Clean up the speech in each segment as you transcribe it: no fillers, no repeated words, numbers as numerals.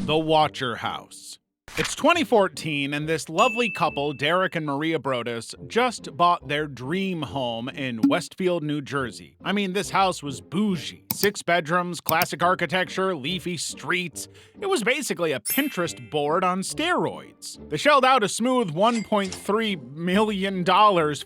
the Watcher House. It's 2014, and this lovely couple, Derek and Maria Brodus, just bought their dream home in Westfield, New Jersey. I mean, this house was bougie. 6 bedrooms, classic architecture, leafy streets. It was basically a Pinterest board on steroids. They shelled out a smooth $1.3 million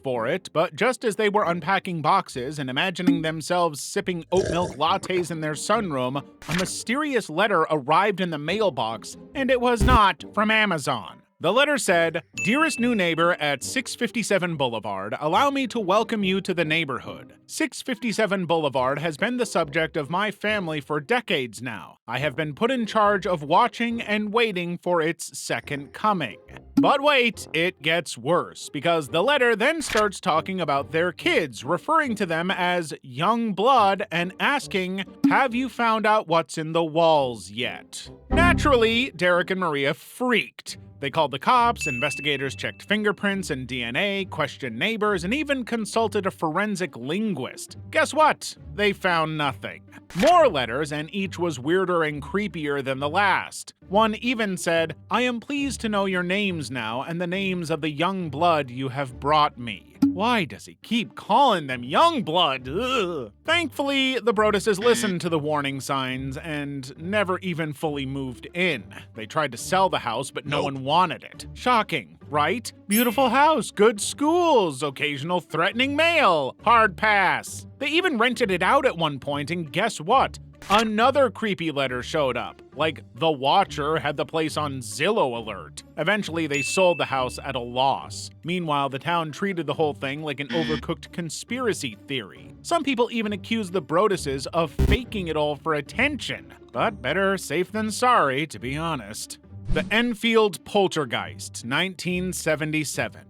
for it, but just as they were unpacking boxes and imagining themselves sipping oat milk lattes in their sunroom, a mysterious letter arrived in the mailbox, and it was not from Amazon. The letter said, "Dearest new neighbor at 657 Boulevard, allow me to welcome you to the neighborhood. 657 Boulevard has been the subject of my family for decades now. I have been put in charge of watching and waiting for its second coming." But wait, it gets worse, because the letter then starts talking about their kids, referring to them as young blood and asking, "Have you found out what's in the walls yet?" Naturally, Derek and Maria freaked. They called the cops, investigators checked fingerprints and DNA, questioned neighbors, and even consulted a forensic linguist. Guess what? They found nothing. More letters, and each was weirder and creepier than the last. One even said, "I am pleased to know your names now and the names of the young blood you have brought me." Why does he keep calling them young blood? Ugh. Thankfully, the Broduses listened to the warning signs and never even fully moved in. They tried to sell the house, but no one wanted it. Shocking, right? Beautiful house, good schools, occasional threatening mail, hard pass. They even rented it out at one point, and guess what? Another creepy letter showed up, like the Watcher had the place on Zillow alert. Eventually, they sold the house at a loss. Meanwhile, the town treated the whole thing like an overcooked conspiracy theory. Some people even accused the Broduses of faking it all for attention. But better safe than sorry, to be honest. The Enfield Poltergeist, 1977.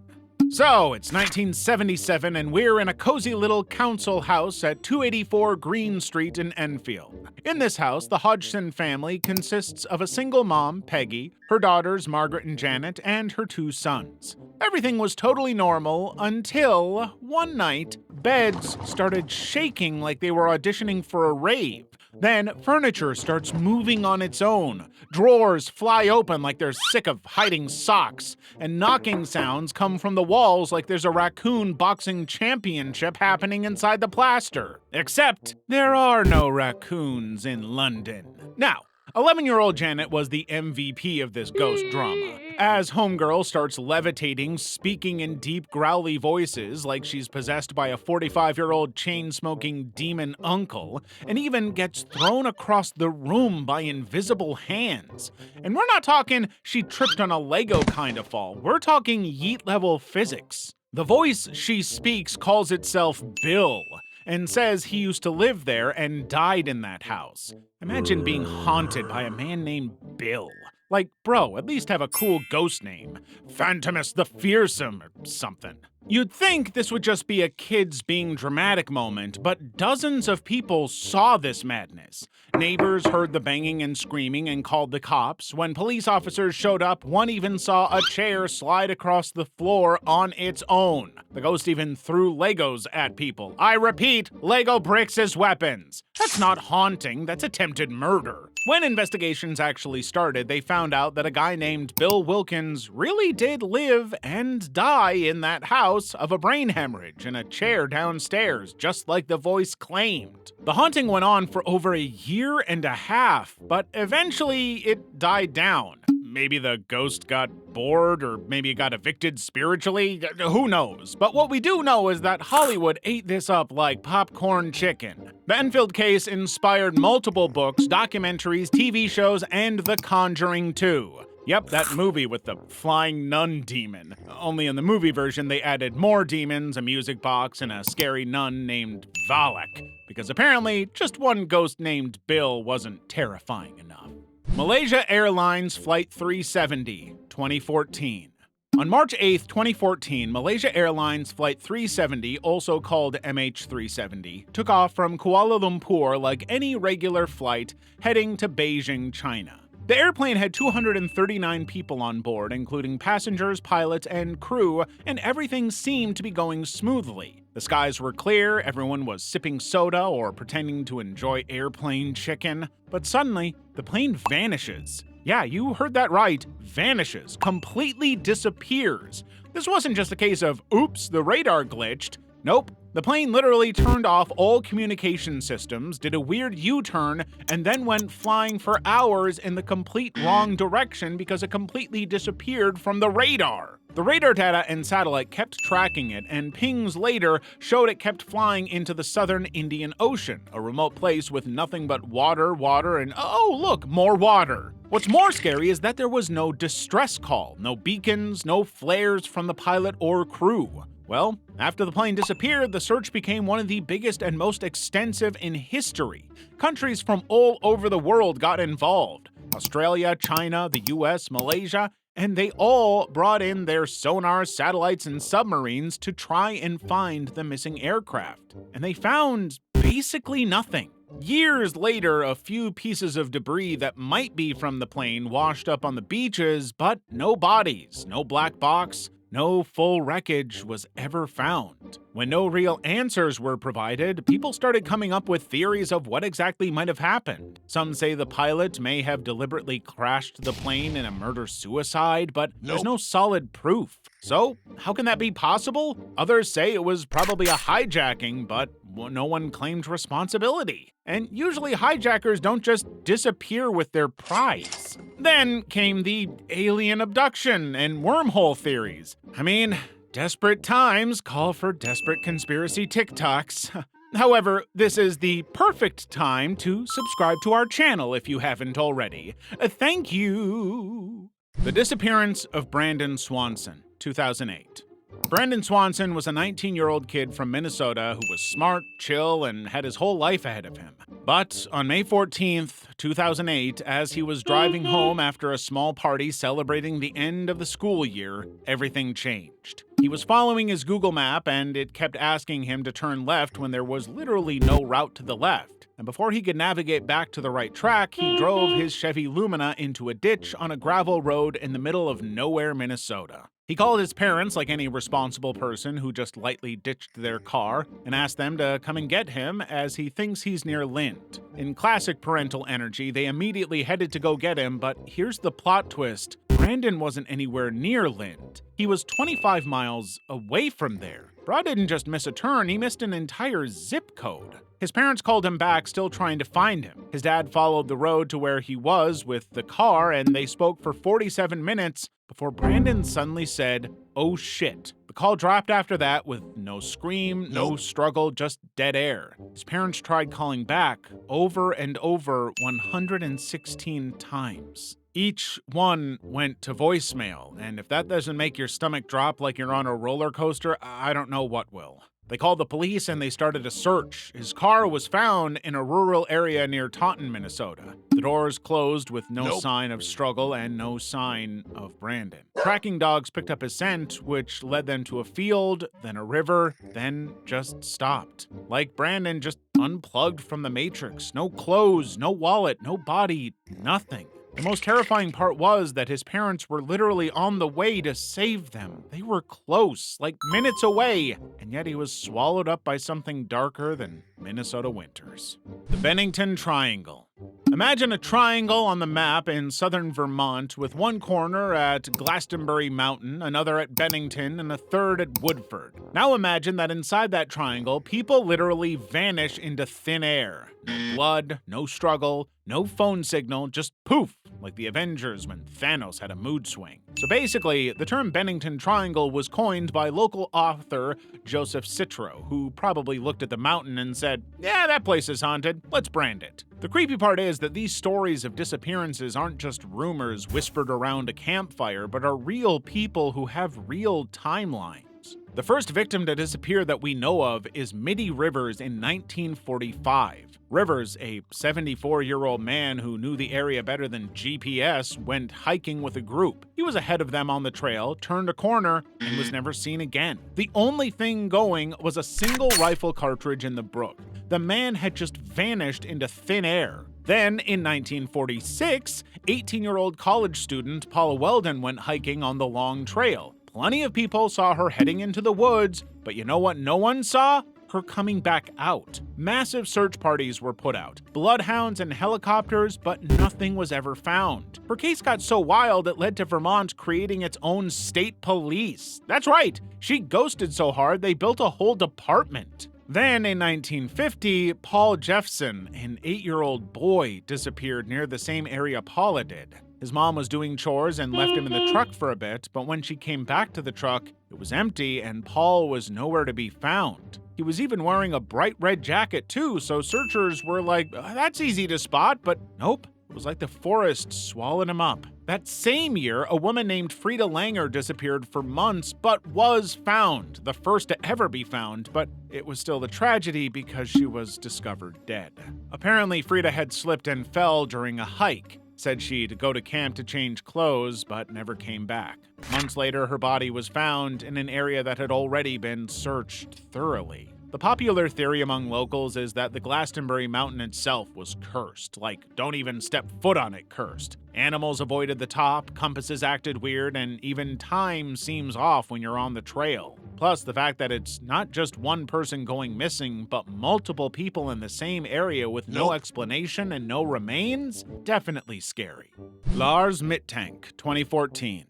So, it's 1977, and we're in a cozy little council house at 284 Green Street in Enfield. In this house, the Hodgson family consists of a single mom, Peggy, her daughters, Margaret and Janet, and her 2 sons. Everything was totally normal until one night, beds started shaking like they were auditioning for a rave. Then, furniture starts moving on its own. Drawers fly open like they're sick of hiding socks. And knocking sounds come from the walls like there's a raccoon boxing championship happening inside the plaster. Except, there are no raccoons in London. Now, 11-year-old Janet was the MVP of this ghost drama. As Homegirl starts levitating, speaking in deep, growly voices like she's possessed by a 45-year-old chain-smoking demon uncle, and even gets thrown across the room by invisible hands. And we're not talking she tripped on a Lego kind of fall. We're talking yeet-level physics. The voice she speaks calls itself Bill, and says he used to live there and died in that house. Imagine being haunted by a man named Bill. Like, bro, at least have a cool ghost name. Phantomus the Fearsome or something. You'd think this would just be a kids being dramatic moment, but dozens of people saw this madness. Neighbors heard the banging and screaming and called the cops. When police officers showed up, one even saw a chair slide across the floor on its own. The ghost even threw Legos at people. I repeat, Lego bricks as weapons. That's not haunting, that's attempted murder. When investigations actually started, they found out that a guy named Bill Wilkins really did live and die in that house of a brain hemorrhage in a chair downstairs, just like the voice claimed. The haunting went on for over a year and a half, but eventually it died down. Maybe the ghost got bored, or maybe it got evicted spiritually, who knows? But what we do know is that Hollywood ate this up like popcorn chicken. The Enfield case inspired multiple books, documentaries, TV shows, and The Conjuring 2. Yep, that movie with the flying nun demon. Only in the movie version they added more demons, a music box, and a scary nun named Valak. Because apparently, just one ghost named Bill wasn't terrifying enough. Malaysia Airlines Flight 370, 2014. On March 8, 2014, Malaysia Airlines Flight 370, also called MH370, took off from Kuala Lumpur like any regular flight heading to Beijing, China. The airplane had 239 people on board, including passengers, pilots, and crew, and everything seemed to be going smoothly. The skies were clear, everyone was sipping soda or pretending to enjoy airplane chicken, but suddenly, the plane vanishes. Yeah, you heard that right. Vanishes. Completely disappears. This wasn't just a case of, oops, the radar glitched. Nope. The plane literally turned off all communication systems, did a weird U-turn, and then went flying for hours in the complete wrong direction because it completely disappeared from the radar. The radar data and satellite kept tracking it, and pings later showed it kept flying into the southern Indian Ocean, a remote place with nothing but water, and oh look, more water. What's more scary is that there was no distress call, no beacons, no flares from the pilot or crew. Well, after the plane disappeared, the search became one of the biggest and most extensive in history. Countries from all over the world got involved. Australia, China, the US, Malaysia, and they all brought in their sonar, satellites, and submarines to try and find the missing aircraft. And they found basically nothing. Years later, a few pieces of debris that might be from the plane washed up on the beaches, but no bodies, no black box, no full wreckage was ever found. When no real answers were provided, people started coming up with theories of what exactly might have happened. Some say the pilot may have deliberately crashed the plane in a murder-suicide, but there's no solid proof. So, how can that be possible? Others say it was probably a hijacking, but no one claimed responsibility. And usually hijackers don't just disappear with their prize. Then came the alien abduction and wormhole theories. I mean, desperate times call for desperate conspiracy TikToks. However, this is the perfect time to subscribe to our channel if you haven't already. Thank you. The disappearance of Brandon Swanson, 2008. Brandon Swanson was a 19-year-old kid from Minnesota who was smart, chill, and had his whole life ahead of him. But on May 14th, 2008, as he was driving home after a small party celebrating the end of the school year, everything changed. He was following his Google map, and it kept asking him to turn left when there was literally no route to the left. And before he could navigate back to the right track, he drove his Chevy Lumina into a ditch on a gravel road in the middle of nowhere, Minnesota. He called his parents like any responsible person who just lightly ditched their car and asked them to come and get him as he thinks he's near Lind. In classic parental energy, they immediately headed to go get him, but here's the plot twist. Brandon wasn't anywhere near Lind. He was 25 miles away from there. Bro didn't just miss a turn, he missed an entire zip code. His parents called him back, still trying to find him. His dad followed the road to where he was with the car, and they spoke for 47 minutes before Brandon suddenly said, "Oh shit." The call dropped after that with no scream, no struggle, just dead air. His parents tried calling back over and over 116 times. Each one went to voicemail, and if that doesn't make your stomach drop like you're on a roller coaster, I don't know what will. They called the police and they started a search. His car was found in a rural area near Taunton, Minnesota. The doors closed with no sign of struggle and no sign of Brandon. Tracking dogs picked up his scent, which led them to a field, then a river, then just stopped. Like Brandon, just unplugged from the Matrix. No clothes, no wallet, no body, nothing. The most terrifying part was that his parents were literally on the way to save them. They were close, like minutes away, and yet he was swallowed up by something darker than Minnesota winters. The Bennington Triangle. Imagine a triangle on the map in southern Vermont with one corner at Glastonbury Mountain, another at Bennington, and a third at Woodford. Now imagine that inside that triangle, people literally vanish into thin air. No blood, no struggle, no phone signal, just poof, like the Avengers when Thanos had a mood swing. So basically, the term Bennington Triangle was coined by local author Joseph Citro, who probably looked at the mountain and said, "Yeah, that place is haunted, let's brand it." The creepy part is that these stories of disappearances aren't just rumors whispered around a campfire, but are real people who have real timelines. The first victim to disappear that we know of is Mitty Rivers in 1945. Rivers, a 74-year-old man who knew the area better than GPS, went hiking with a group. He was ahead of them on the trail, turned a corner, and was never seen again. The only thing going was a single rifle cartridge in the brook. The man had just vanished into thin air. Then, in 1946, 18-year-old college student Paula Weldon went hiking on the long trail. Plenty of people saw her heading into the woods, but you know what no one saw? her coming back out. Massive search parties were put out, bloodhounds and helicopters, but nothing was ever found. Her case got so wild it led to Vermont creating its own state police. That's right, she ghosted so hard they built a whole department. Then, in 1950, Paul Jeffson, an 8-year-old boy, disappeared near the same area Paula did. His mom was doing chores and left him in the truck for a bit, but when she came back to the truck, it was empty and Paul was nowhere to be found. He was even wearing a bright red jacket too, so searchers were like, that's easy to spot, but nope. It was like the forest swallowed him up. That same year, a woman named Frida Langer disappeared for months, but was found. The first to ever be found, but it was still a tragedy because she was discovered dead. Apparently, Frida had slipped and fell during a hike. Said she'd go to camp to change clothes, but never came back. Months later, her body was found in an area that had already been searched thoroughly. The popular theory among locals is that the Glastonbury Mountain itself was cursed, like don't even step foot on it cursed. Animals avoided the top, compasses acted weird, and even time seems off when you're on the trail. Plus, the fact that it's not just one person going missing, but multiple people in the same area with no explanation and no remains? Definitely scary. Lars Mittank, 2014.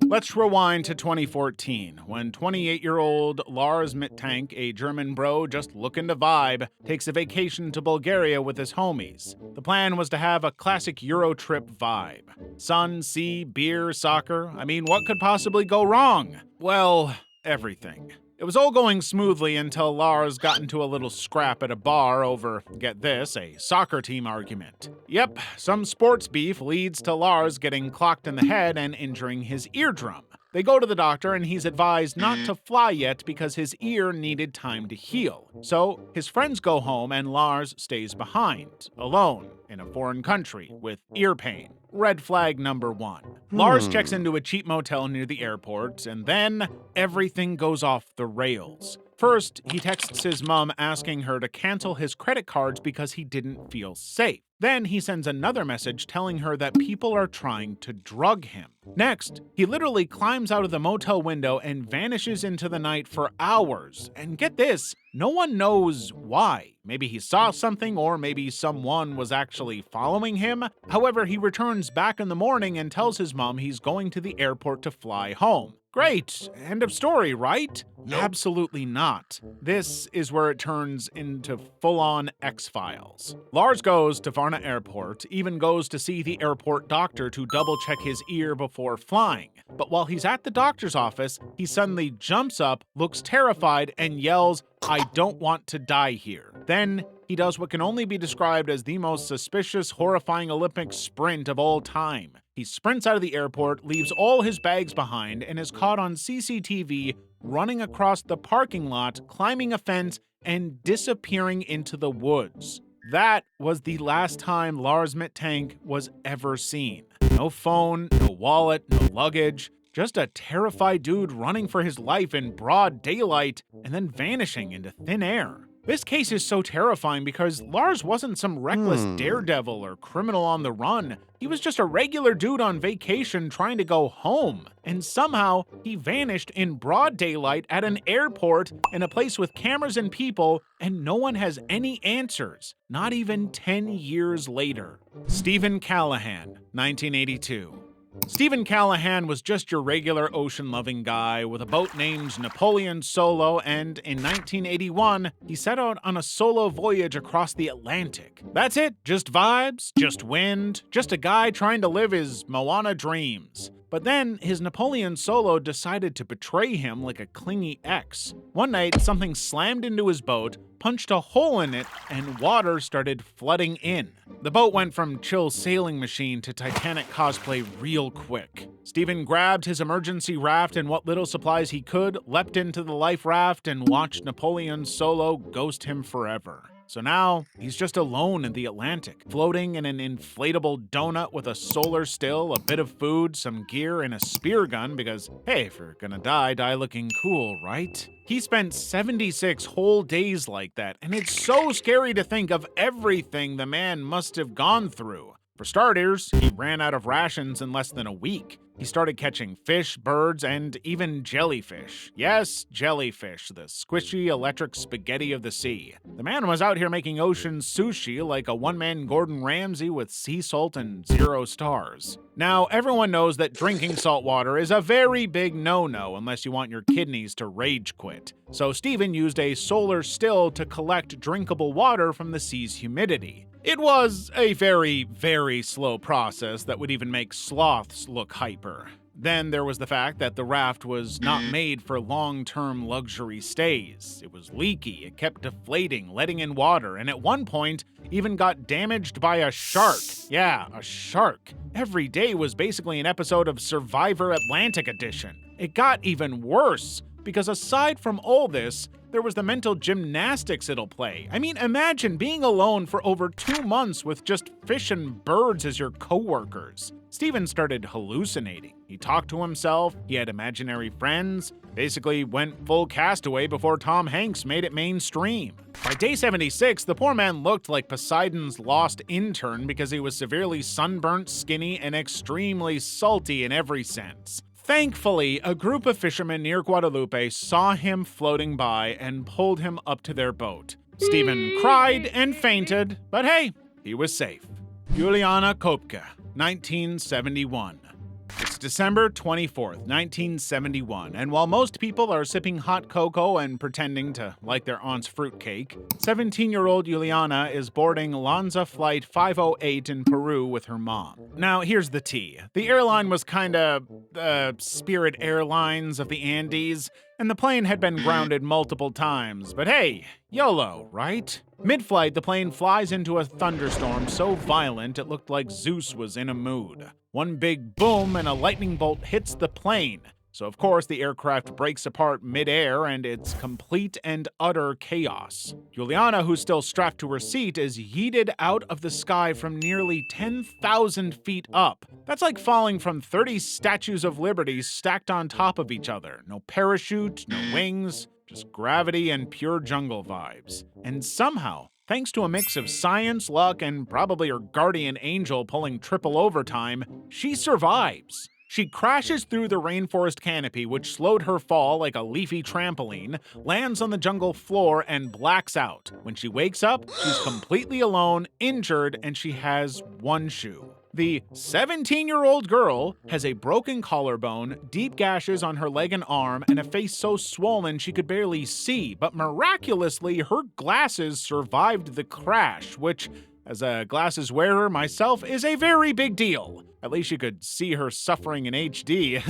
Let's rewind to 2014, when 28-year-old Lars Mittank, a German bro just looking to vibe, takes a vacation to Bulgaria with his homies. The plan was to have a classic Euro trip vibe. Sun, sea, beer, soccer. I mean, what could possibly go wrong? Well, everything. It was all going smoothly until Lars got into a little scrap at a bar over, get this, a soccer team argument. Yep, some sports beef leads to Lars getting clocked in the head and injuring his eardrum. They go to the doctor and he's advised not to fly yet because his ear needed time to heal. So his friends go home and Lars stays behind, alone, in a foreign country, with ear pain. Red flag number 1. Lars checks into a cheap motel near the airport, and then everything goes off the rails. First, he texts his mom asking her to cancel his credit cards because he didn't feel safe. Then he sends another message telling her that people are trying to drug him. Next, he literally climbs out of the motel window and vanishes into the night for hours. And get this, no one knows why. Maybe he saw something, or maybe someone was actually following him. However, he returns back in the morning and tells his mom he's going to the airport to fly home. Great, end of story, right? Nope. Absolutely not. This is where it turns into full-on X-Files. Lars goes to Varna Airport, even goes to see the airport doctor to double-check his ear before flying. But while he's at the doctor's office, he suddenly jumps up, looks terrified, and yells, "I don't want to die here." Then he does what can only be described as the most suspicious, horrifying Olympic sprint of all time. He sprints out of the airport, leaves all his bags behind, and is caught on CCTV running across the parking lot, climbing a fence, and disappearing into the woods. That was the last time Lars Mittank was ever seen. No phone, no wallet, no luggage. Just a terrified dude running for his life in broad daylight and then vanishing into thin air. This case is so terrifying because Lars wasn't some reckless daredevil or criminal on the run. He was just a regular dude on vacation trying to go home. And somehow, he vanished in broad daylight at an airport in a place with cameras and people, and no one has any answers, not even 10 years later. Stephen Callahan, 1982. Stephen Callahan was just your regular ocean-loving guy with a boat named Napoleon Solo, and in 1981, he set out on a solo voyage across the Atlantic. That's it, just vibes, just wind, just a guy trying to live his Moana dreams. But then, his Napoleon Solo decided to betray him like a clingy ex. One night, something slammed into his boat, punched a hole in it, and water started flooding in. The boat went from chill sailing machine to Titanic cosplay real quick. Stephen grabbed his emergency raft and what little supplies he could, leapt into the life raft, and watched Napoleon Solo ghost him forever. So now, he's just alone in the Atlantic, floating in an inflatable donut with a solar still, a bit of food, some gear, and a spear gun because, hey, if you're gonna die, die looking cool, right? He spent 76 whole days like that, and it's so scary to think of everything the man must have gone through. For starters, he ran out of rations in less than a week. He started catching fish, birds, and even jellyfish. Yes, jellyfish, the squishy electric spaghetti of the sea. The man was out here making ocean sushi like a one-man Gordon Ramsay with sea salt and 0 stars. Now, everyone knows that drinking salt water is a very big no-no unless you want your kidneys to rage quit. So Stephen used a solar still to collect drinkable water from the sea's humidity. It was a very, very slow process that would even make sloths look hyper. Then there was the fact that the raft was not made for long-term luxury stays. It was leaky, it kept deflating, letting in water, and at one point even got damaged by a shark. Yeah, a shark. Every day was basically an episode of Survivor Atlantic Edition. It got even worse, because aside from all this, there was the mental gymnastics it'll play. I mean, imagine being alone for over 2 months with just fish and birds as your co-workers. Stephen started hallucinating. He talked to himself, he had imaginary friends, basically went full Castaway before Tom Hanks made it mainstream. By day 76, the poor man looked like Poseidon's lost intern because he was severely sunburnt, skinny, and extremely salty in every sense. Thankfully, a group of fishermen near Guadalupe saw him floating by and pulled him up to their boat. Stephen cried and fainted, but hey, he was safe. Juliane Koepcke, 1971. It's December 24th, 1971, and while most people are sipping hot cocoa and pretending to like their aunt's fruitcake, 17-year-old Juliana is boarding Lanza Flight 508 in Peru with her mom. Now, here's the tea. The airline was kinda, Spirit Airlines of the Andes, and the plane had been grounded multiple times, but hey, YOLO, right? Mid-flight, the plane flies into a thunderstorm so violent it looked like Zeus was in a mood. One big boom and a lightning bolt hits the plane. So of course the aircraft breaks apart mid-air and it's complete and utter chaos. Juliana, who's still strapped to her seat, is yeeted out of the sky from nearly 10,000 feet up. That's like falling from 30 statues of liberty stacked on top of each other. No parachute, no wings, just gravity and pure jungle vibes. And somehow, thanks to a mix of science, luck, and probably her guardian angel pulling triple overtime, she survives. She crashes through the rainforest canopy, which slowed her fall like a leafy trampoline, lands on the jungle floor, and blacks out. When she wakes up, she's completely alone, injured, and she has one shoe. The 17-year-old girl has a broken collarbone, deep gashes on her leg and arm, and a face so swollen she could barely see, but miraculously, her glasses survived the crash, which, as a glasses wearer myself, is a very big deal. At least you could see her suffering in HD.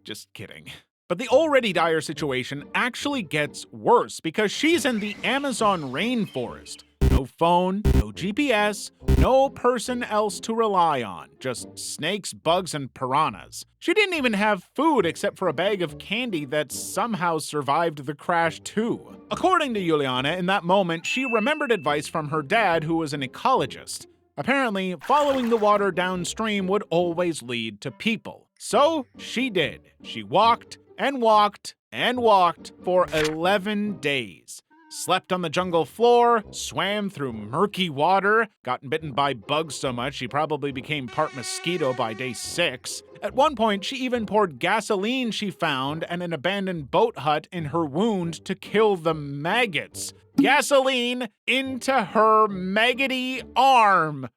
Just kidding. But the already dire situation actually gets worse because she's in the Amazon rainforest. No phone, no GPS, no person else to rely on, just snakes, bugs, and piranhas. She didn't even have food except for a bag of candy that somehow survived the crash too. According to Juliana, in that moment, she remembered advice from her dad, who was an ecologist. Apparently, following the water downstream would always lead to people. So she did. She walked and walked and walked for 11 days. Slept on the jungle floor, swam through murky water, gotten bitten by bugs so much she probably became part mosquito by day 6. At one point, she even poured gasoline she found and an abandoned boat hut in her wound to kill the maggots. Gasoline into her maggoty arm.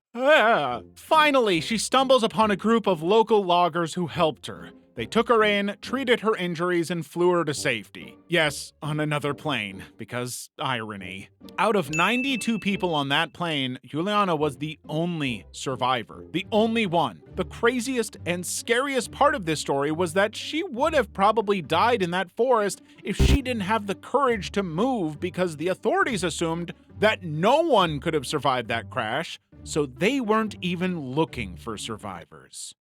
Finally, she stumbles upon a group of local loggers who helped her. They took her in, treated her injuries, and flew her to safety. Yes, on another plane, because irony. Out of 92 people on that plane, Juliana was the only survivor. The only one. The craziest and scariest part of this story was that she would have probably died in that forest if she didn't have the courage to move because the authorities assumed that no one could have survived that crash, so they weren't even looking for survivors.